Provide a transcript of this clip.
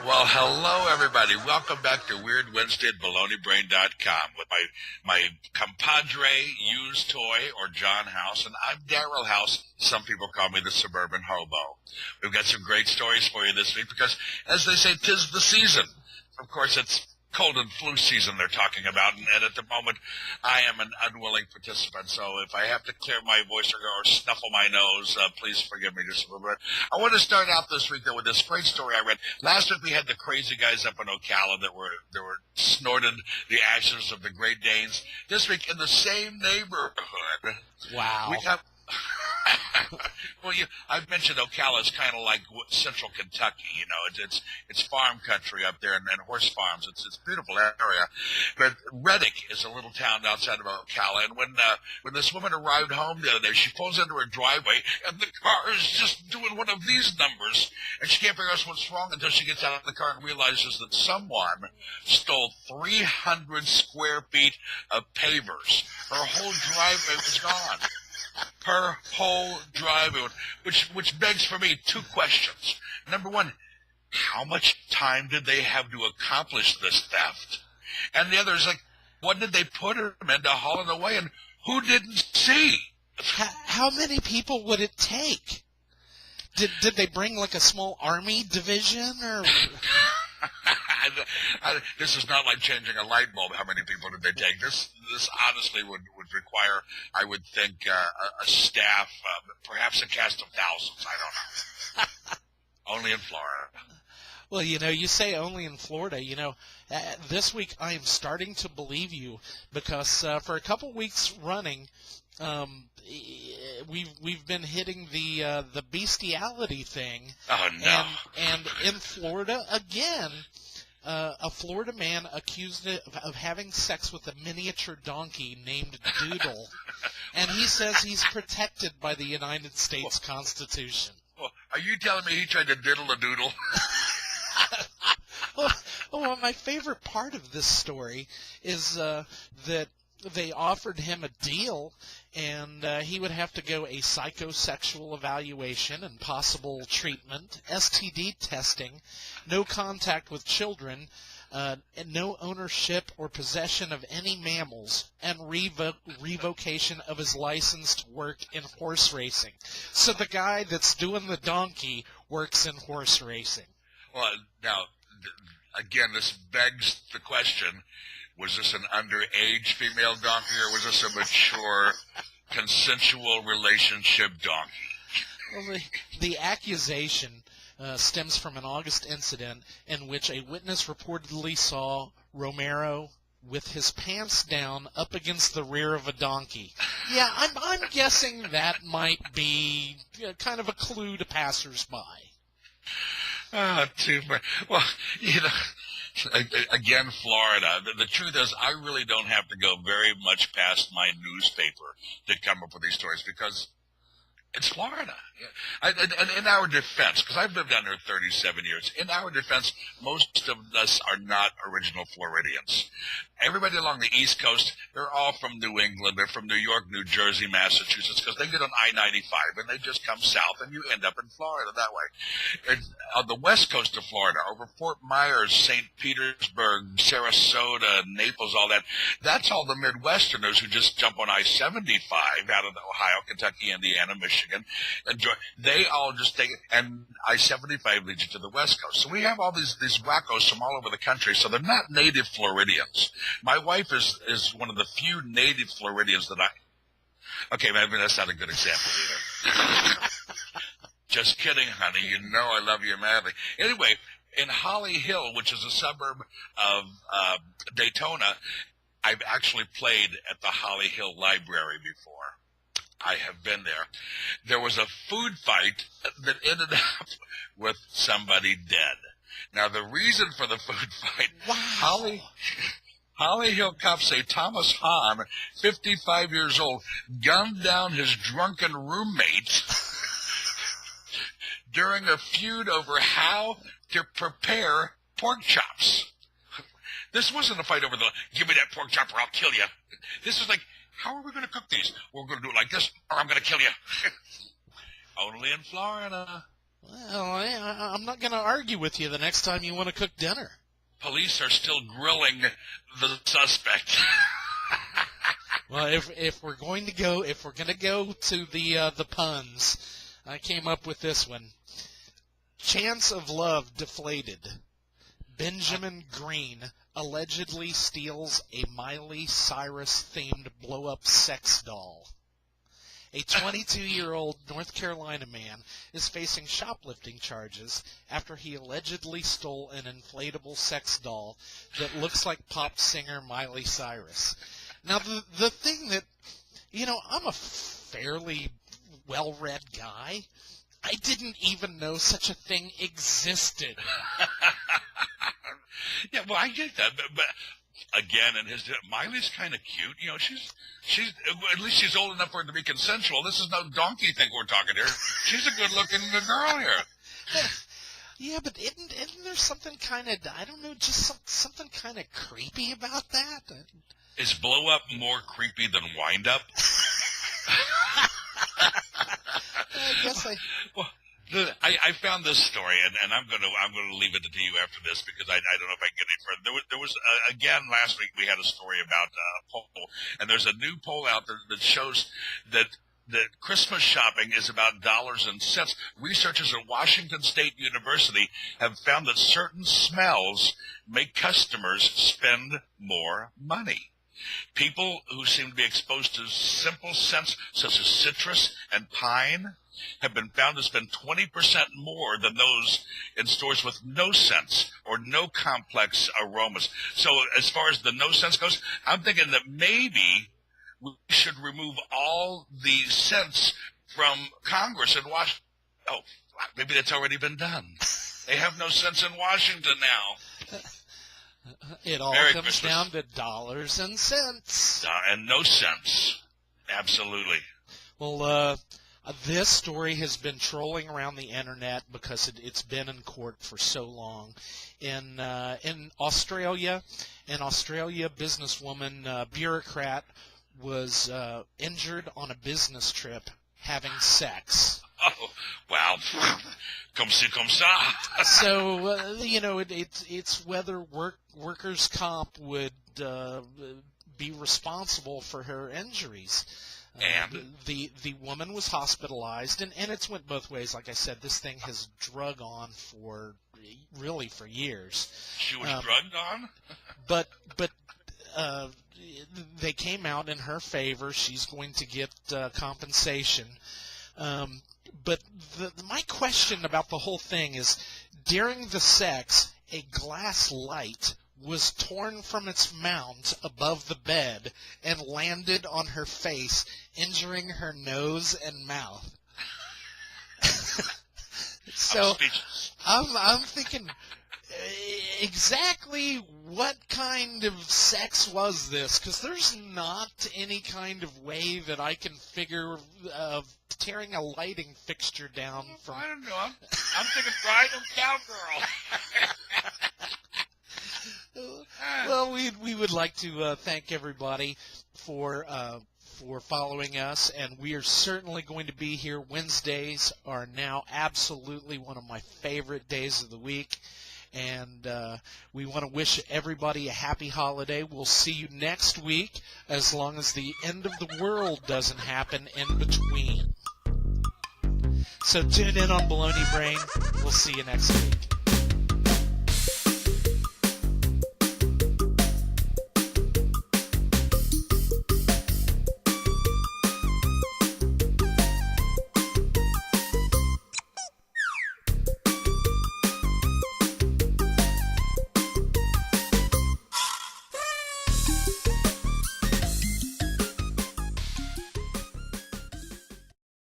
Well, hello everybody. Welcome back to Weird Wednesday at BaloneyBrain.com with my compadre, used toy, or John House, and I'm Daryl House. Some people call me the suburban hobo. We've got some great stories for you this week because, as they say, 'tis the season. Of course, it's cold and flu season they're talking about, and at the moment, I am an unwilling participant. So if I have to clear my voice or snuffle my nose, please forgive me just a little bit. I want to start out this week though with this great story I read. Last week we had the crazy guys up in Ocala that were snorted the ashes of the Great Danes. This week in the same neighborhood, Wow. we have. Well, I've mentioned Ocala is kind of like central Kentucky. You know, it's farm country up there and horse farms. It's a beautiful area. But Reddick is a little town outside of Ocala, and when this woman arrived home the other day, she pulls into her driveway, and the car is just doing one of these numbers, and she can't figure out what's wrong until she gets out of the car and realizes that someone stole 300 square feet of pavers. Her whole driveway was gone. Her whole driveway, which begs for me two questions. Number one, how much time did they have to accomplish this theft? And the other is like, what did they put him into hauling away, and who didn't see? How many people would it take? Did they bring like a small army division or? This is not like changing a light bulb. How many people did they take? This honestly would require, I would think, a staff, perhaps a cast of thousands. I don't know. Only in Florida. Well, you say only in Florida. This week I am starting to believe you because for a couple weeks running, we've been hitting the bestiality thing. Oh no! And in Florida again. A Florida man accused of having sex with a miniature donkey named Doodle, and he says he's protected by the United States Constitution. Well, are you telling me he tried to diddle a doodle? Well, my favorite part of this story is that they offered him a deal, and he would have to go a psychosexual evaluation and possible treatment, STD testing, no contact with children, and no ownership or possession of any mammals, and revocation of his license to work in horse racing. So the guy that's doing the donkey works in horse racing. Well, now, again, this begs the question. Was this an underage female donkey, or was this a mature, consensual relationship donkey? Well, the accusation stems from an August incident in which a witness reportedly saw Romero with his pants down up against the rear of a donkey. Yeah, I'm guessing that might be kind of a clue to passersby. Too much. Well, again, Florida. The truth is, I really don't have to go very much past my newspaper to come up with these stories because it's Florida. And in our defense, because I've lived down here 37 years, in our defense, most of us are not original Floridians. Everybody along the East Coast, they're all from New England. They're from New York, New Jersey, Massachusetts, because they get on I-95 and they just come south, and you end up in Florida that way. And on the west coast of Florida, over Fort Myers, St. Petersburg, Sarasota, Naples, all that, that's all the Midwesterners who just jump on I-75 out of Ohio, Kentucky, Indiana, Michigan, and they all just take it, and I-75 leads you to the west coast. So we have all these wackos from all over the country, so they're not native Floridians. My wife is one of the few native Floridians that okay, maybe that's not a good example either. Just kidding, honey. You know I love you madly. Anyway, in Holly Hill, which is a suburb of Daytona, I've actually played at the Holly Hill Library before. I have been there. There was a food fight that ended up with somebody dead. Now, the reason for the food fight, Wow. Holly Hill cops say Thomas Hahn, 55 years old, gunned down his drunken roommate during a feud over how to prepare pork chops. This wasn't a fight over give me that pork chop or I'll kill you. This was like, how are we going to cook these? We're going to do it like this or I'm going to kill you. Only in Florida. Well, I'm not going to argue with you the next time you want to cook dinner. Police are still grilling the suspect. Well, if we're going to go to the puns, I came up with this one. Chance of love deflated. Benjamin Green allegedly steals a Miley Cyrus-themed blow-up sex doll. A 22-year-old North Carolina man is facing shoplifting charges after he allegedly stole an inflatable sex doll that looks like pop singer Miley Cyrus. Now, the thing that, I'm a fairly well-read guy. I didn't even know such a thing existed. Yeah, well, I get that, but again, Miley's kind of cute. She's at least she's old enough for it to be consensual. This is no donkey thing we're talking here. She's a good-looking girl here. Yeah, but isn't there something kind of, I don't know, just something kind of creepy about that? Is blow up more creepy than wind up? I guess Well, I found this story, and I'm going to leave it to you after this because I don't know if I can get any further. There was again last week we had a story about a poll, and there's a new poll out there that shows that Christmas shopping is about dollars and cents. Researchers at Washington State University have found that certain smells make customers spend more money. People who seem to be exposed to simple scents such as citrus and pine have been found to spend 20% more than those in stores with no scents or no complex aromas. So as far as the no scents goes, I'm thinking that maybe we should remove all the scents from Congress and Washington. Oh, maybe that's already been done. They have no scents in Washington now. It all Merry comes Christmas. down to dollars and cents. And no cents. Absolutely. Well, this story has been trolling around the internet because it's been in court for so long. In Australia, businesswoman, bureaucrat, was injured on a business trip having sex. Oh, wow. Comme ci, comme ça. So, it's whether workers' comp would be responsible for her injuries. And? The woman was hospitalized, and it's went both ways. Like I said, this thing has drug on for years. She was drugged on? But they came out in her favor. She's going to get compensation. But my question about the whole thing is, during the sex, a glass light was torn from its mount above the bed and landed on her face, injuring her nose and mouth. So I'm thinking, exactly what kind of sex was this? Because there's not any kind of way that I can figure tearing a lighting fixture down from. I don't know. I'm thinking bridal cowgirl. Well, we would like to thank everybody for following us, and we are certainly going to be here. Wednesdays are now absolutely one of my favorite days of the week, and we want to wish everybody a happy holiday. We'll see you next week, as long as the end of the world doesn't happen in between. So tune in on Baloney Brain. We'll see you next week.